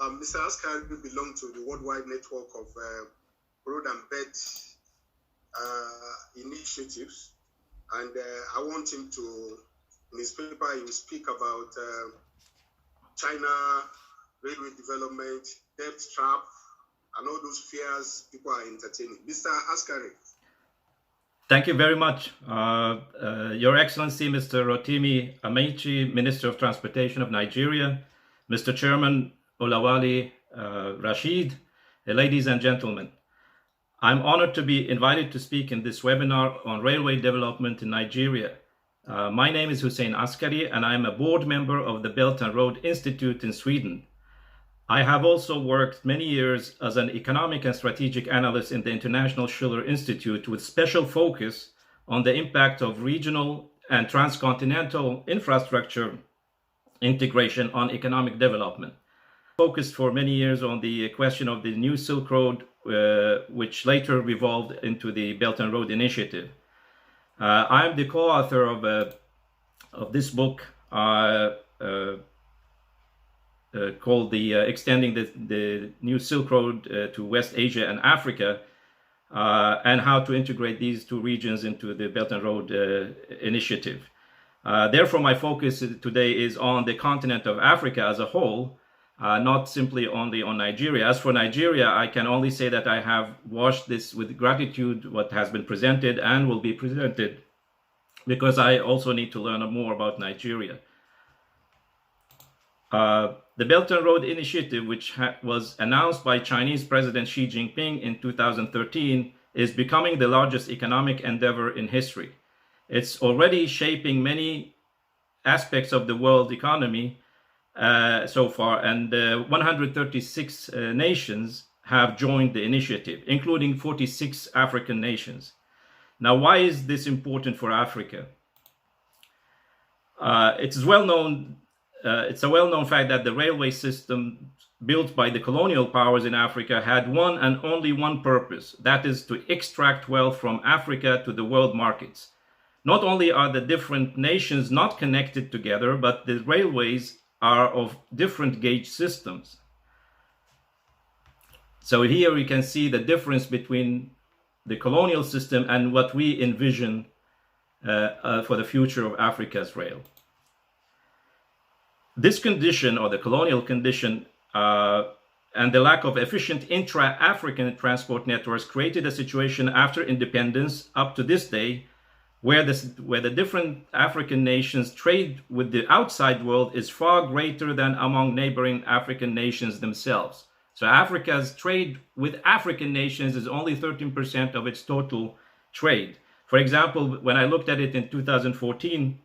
Mr. Askari belongs to the worldwide network of road and bed initiatives, and I want him to, in his paper, he will speak about China railway development, debt trap, and all those fears people are entertaining. Mr. Askari. Thank you very much. Your Excellency, Mr. Rotimi Amechi, Minister of Transportation of Nigeria, Mr. Chairman Olawale Rashid, ladies and gentlemen. I'm honored to be invited to speak in this webinar on railway development in Nigeria. My name is Hussein Askari, and I'm a board member of the Belt and Road Institute in Sweden. I have also worked many years as an economic and strategic analyst in the International Schiller Institute with special focus on the impact of regional and transcontinental infrastructure integration on economic development. Focused for many years on the question of the New Silk Road, which later evolved into the Belt and Road Initiative. I'm the co-author of this book called Extending the New Silk Road to West Asia and Africa, and how to integrate these two regions into the Belt and Road Initiative. Therefore, my focus today is on the continent of Africa as a whole, not simply only on Nigeria. As for Nigeria, I can only say that I have watched this with gratitude, what has been presented and will be presented, because I also need to learn more about Nigeria. The Belt and Road Initiative, which was announced by Chinese President Xi Jinping in 2013, is becoming the largest economic endeavor in history. It's already shaping many aspects of the world economy so far, and 136 nations have joined the initiative, including 46 African nations. Now, why is this important for Africa? It's a well-known fact that the railway system built by the colonial powers in Africa had one and only one purpose, that is to extract wealth from Africa to the world markets. Not only are the different nations not connected together, but the railways are of different gauge systems. So here we can see the difference between the colonial system and what we envision for the future of Africa's rail. This condition, or the colonial condition, and the lack of efficient intra-African transport networks created a situation after independence up to this day where the different African nations trade with the outside world is far greater than among neighboring African nations themselves. So Africa's trade with African nations is only 13% of its total trade. For example, when I looked at it in 2014,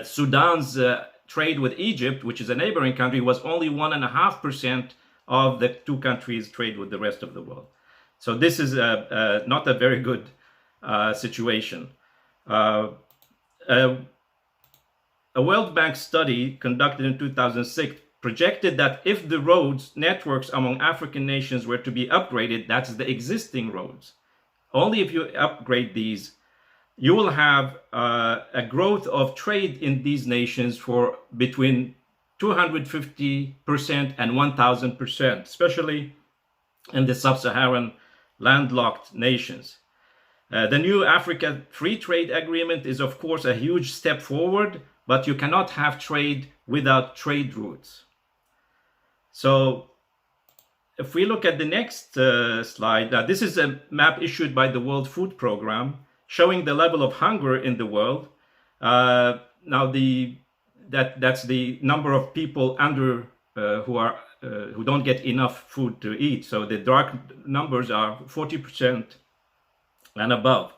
Sudan's trade with Egypt, which is a neighboring country, was only 1.5% of the two countries' trade with the rest of the world. So this is not a very good situation. A World Bank study conducted in 2006 projected that if the roads networks among African nations were to be upgraded, that's the existing roads, only if you upgrade these, you will have a growth of trade in these nations for between 250% and 1,000%, especially in the sub-Saharan landlocked nations. The new Africa Free Trade Agreement is, of course, a huge step forward, but you cannot have trade without trade routes. So if we look at the next slide, this is a map issued by the World Food Programme showing the level of hunger in the world. Now, that's the number of people who don't get enough food to eat. So the dark numbers are 40% and above.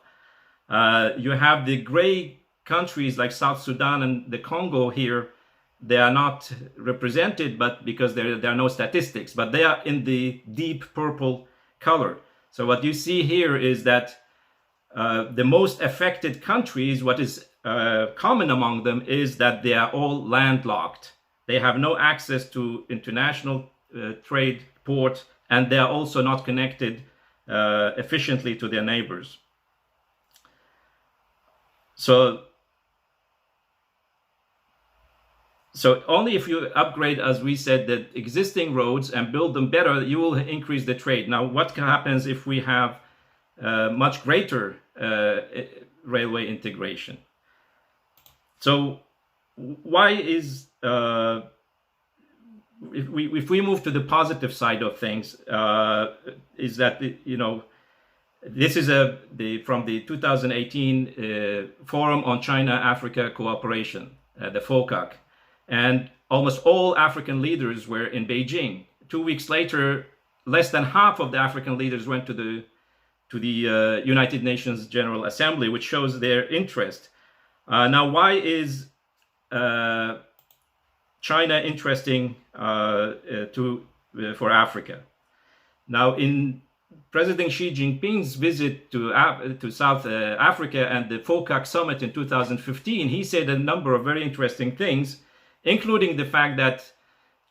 You have the gray countries like South Sudan and the Congo here. They are not represented, but because there are no statistics, but they are in the deep purple color. So what you see here is that the most affected countries, what is common among them is that they are all landlocked. They have no access to international trade ports, and they are also not connected efficiently to their neighbors. So So only if you upgrade, as we said, the existing roads and build them better, you will increase the trade. Now, what happens if we have much greater railway integration? So why is if we move to the positive side of things, is that this is from the 2018 Forum on China-Africa Cooperation, the FOCAC, and almost all African leaders were in Beijing. 2 weeks later, less than half of the African leaders went to the United Nations General Assembly, which shows their interest. Now, why is China interesting for Africa? Now, in President Xi Jinping's visit to South Africa and the FOCAC summit in 2015, he said a number of very interesting things, including the fact that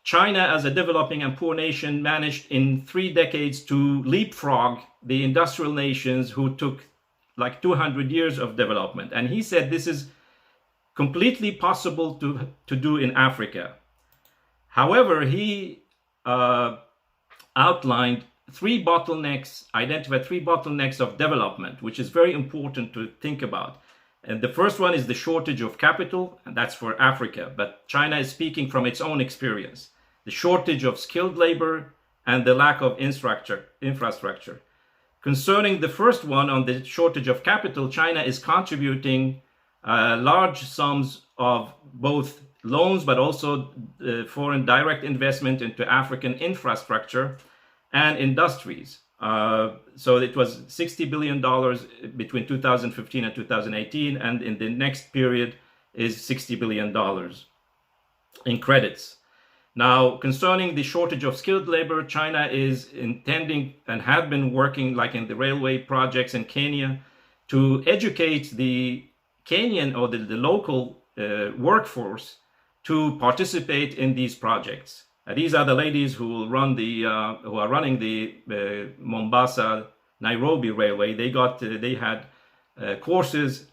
China, as a developing and poor nation, managed in 3 decades to leapfrog the industrial nations who took like 200 years of development. And he said this is completely possible to do in Africa. However, he outlined identified three bottlenecks of development, which is very important to think about. And the first one is the shortage of capital, and that's for Africa. But China is speaking from its own experience. The shortage of skilled labor and the lack of infrastructure. Concerning the first one, on the shortage of capital, China is contributing large sums of both loans, but also foreign direct investment into African infrastructure and industries. So it was $60 billion between 2015 and 2018, and in the next period is $60 billion in credits. Now, concerning the shortage of skilled labor, China is intending and have been working, like in the railway projects in Kenya, to educate the Kenyan or the local workforce to participate in these projects. These are the ladies who are running the Mombasa Nairobi railway. They had courses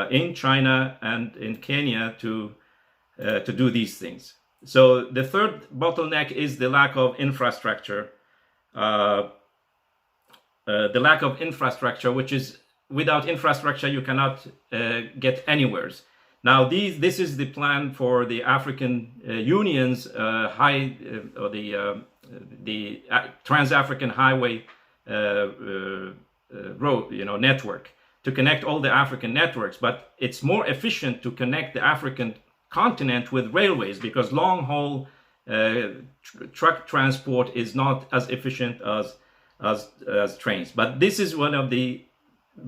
in China and in Kenya to do these things. So the third bottleneck is the lack of infrastructure. The lack of infrastructure, which is without infrastructure you cannot get anywhere. Now, this is the plan for the African Union's the Trans-African Highway road, network, to connect all the African networks. But it's more efficient to connect the African continent with railways, because long-haul truck transport is not as efficient as trains. But this is one of the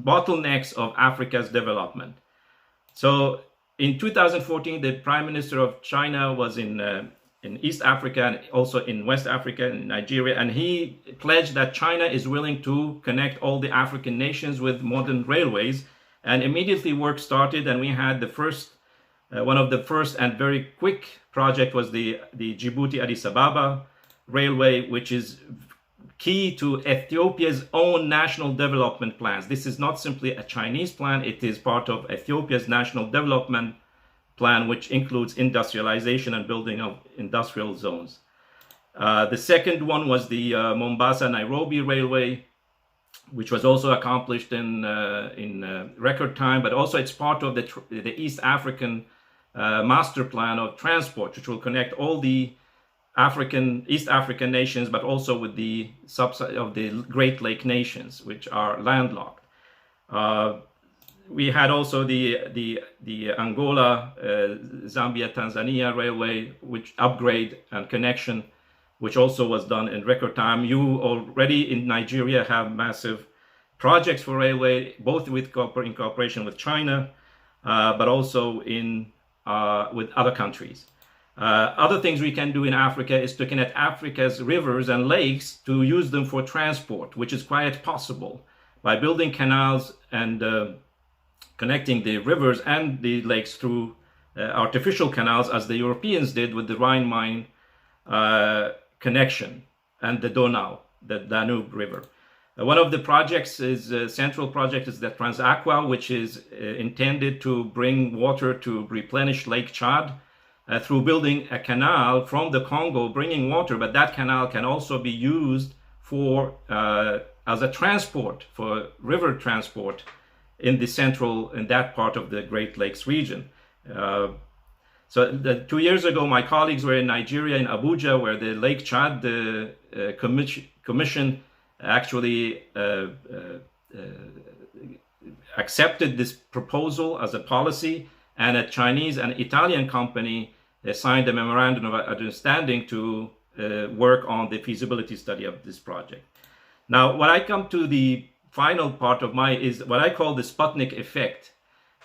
bottlenecks of Africa's development. So in 2014, the Prime Minister of China was in East Africa and also in West Africa, in Nigeria, and he pledged that China is willing to connect all the African nations with modern railways. And immediately work started, and we had the first, one of the first and very quick project was the Djibouti Addis Ababa railway, which is key to Ethiopia's own national development plans. This is not simply a Chinese plan, it is part of Ethiopia's national development plan, which includes industrialization and building of industrial zones. The second one was the Mombasa-Nairobi railway, which was also accomplished in record time, but also it's part of the East African master plan of transport, which will connect all the East African nations, but also with the of the Great Lake nations, which are landlocked. We had also the Angola, Zambia, Tanzania railway, which upgrade and connection, which also was done in record time. You already in Nigeria have massive projects for railway, both in cooperation with China, but also with other countries. Other things we can do in Africa is to connect Africa's rivers and lakes to use them for transport, which is quite possible by building canals and connecting the rivers and the lakes through artificial canals, as the Europeans did with the Rhine-Main connection and the Donau, the Danube River. One of the projects central project is the TransAqua, which is intended to bring water to replenish Lake Chad. through building a canal from the Congo, bringing water, but that canal can also be used for as a transport, for river transport in that part of the Great Lakes region. So 2 years ago, my colleagues were in Nigeria, in Abuja, where the Lake Chad Commission actually accepted this proposal as a policy, and a Chinese and Italian company signed a memorandum of understanding to work on the feasibility study of this project. Now, what I come to the final part of is what I call the Sputnik effect.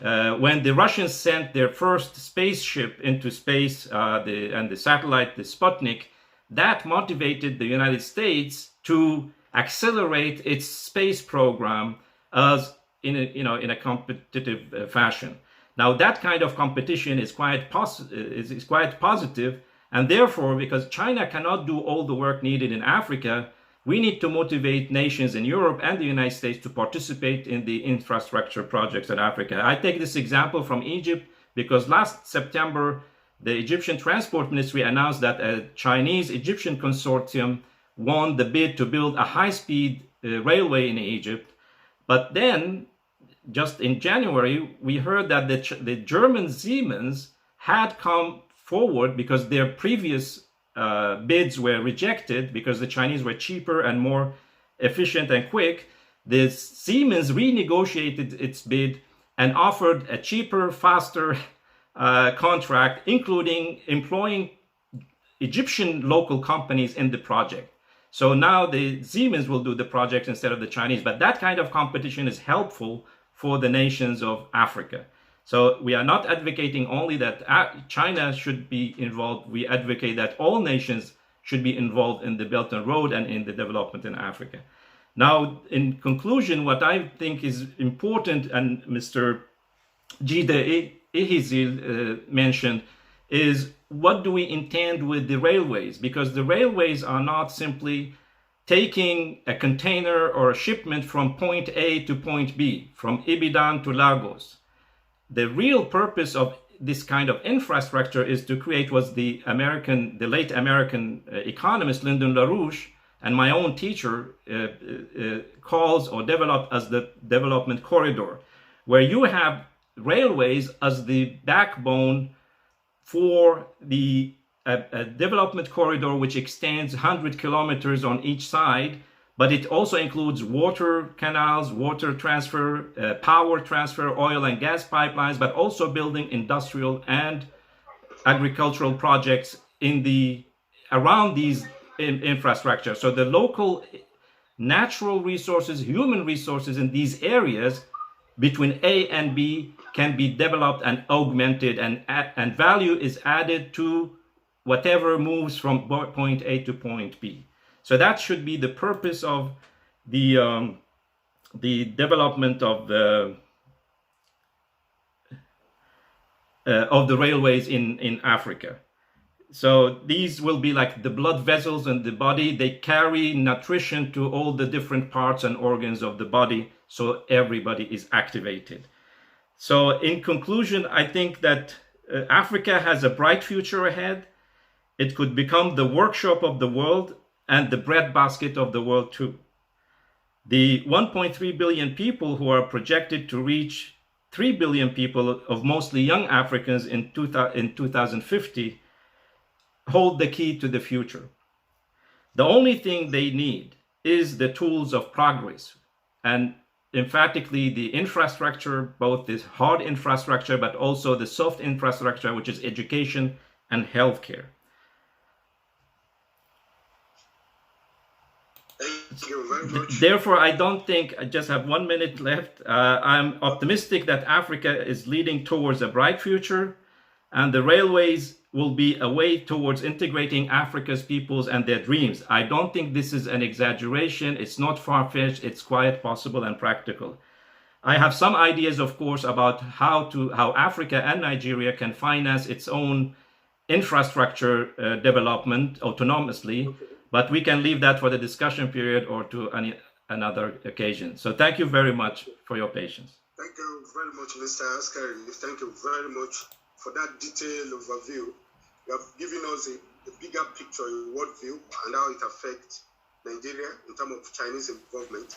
When the Russians sent their first spaceship into space and the satellite, the Sputnik, that motivated the United States to accelerate its space program as in a competitive fashion. Now, that kind of competition is quite positive, and therefore, because China cannot do all the work needed in Africa, we need to motivate nations in Europe and the United States to participate in the infrastructure projects in Africa. I take this example from Egypt because last September, the Egyptian Transport Ministry announced that a Chinese-Egyptian consortium won the bid to build a high-speed railway in Egypt. But then, just in January, we heard that the German Siemens had come forward because their previous bids were rejected because the Chinese were cheaper and more efficient and quick. The Siemens renegotiated its bid and offered a cheaper, faster contract, including employing Egyptian local companies in the project. So now the Siemens will do the project instead of the Chinese. But that kind of competition is helpful for the nations of Africa. So we are not advocating only that China should be involved. We advocate that all nations should be involved in the Belt and Road and in the development in Africa. Now, in conclusion, what I think is important, and Mr. Jide Ihizil mentioned, is what do we intend with the railways? Because the railways are not simply taking a container or a shipment from point A to point B, from Ibadan to Lagos. The real purpose of this kind of infrastructure is to create what the late American economist Lyndon LaRouche and my own teacher calls or developed as the development corridor, where you have railways as the backbone for the development corridor, which extends 100 kilometers on each side. But it also includes water canals, water transfer, power transfer, oil and gas pipelines, but also building industrial and agricultural projects around these infrastructure. So the local natural resources, human resources in these areas between A and B can be developed and augmented, and value is added to whatever moves from point A to point B. So that should be the purpose of the development of the railways in Africa. So these will be like the blood vessels in the body. They carry nutrition to all the different parts and organs of the body, so everybody is activated. So in conclusion, I think that Africa has a bright future ahead. It could become the workshop of the world and the breadbasket of the world too. The 1.3 billion people who are projected to reach 3 billion people of mostly young Africans in 2050 hold the key to the future. The only thing they need is the tools of progress, and emphatically the infrastructure, both this hard infrastructure, but also the soft infrastructure, which is education and healthcare. Thank you very much. Therefore, I don't think, I just have 1 minute left. I'm optimistic that Africa is leading towards a bright future, and the railways will be a way towards integrating Africa's peoples and their dreams. I don't think this is an exaggeration. It's not far-fetched. It's quite possible and practical. I have some ideas, of course, about how Africa and Nigeria can finance its own infrastructure development autonomously. But we can leave that for the discussion period or to another occasion. So thank you very much for your patience. Thank you very much, Mr. Askari. Thank you very much for that detailed overview You have given us a bigger picture, a world view, and how it affects Nigeria in terms of Chinese involvement.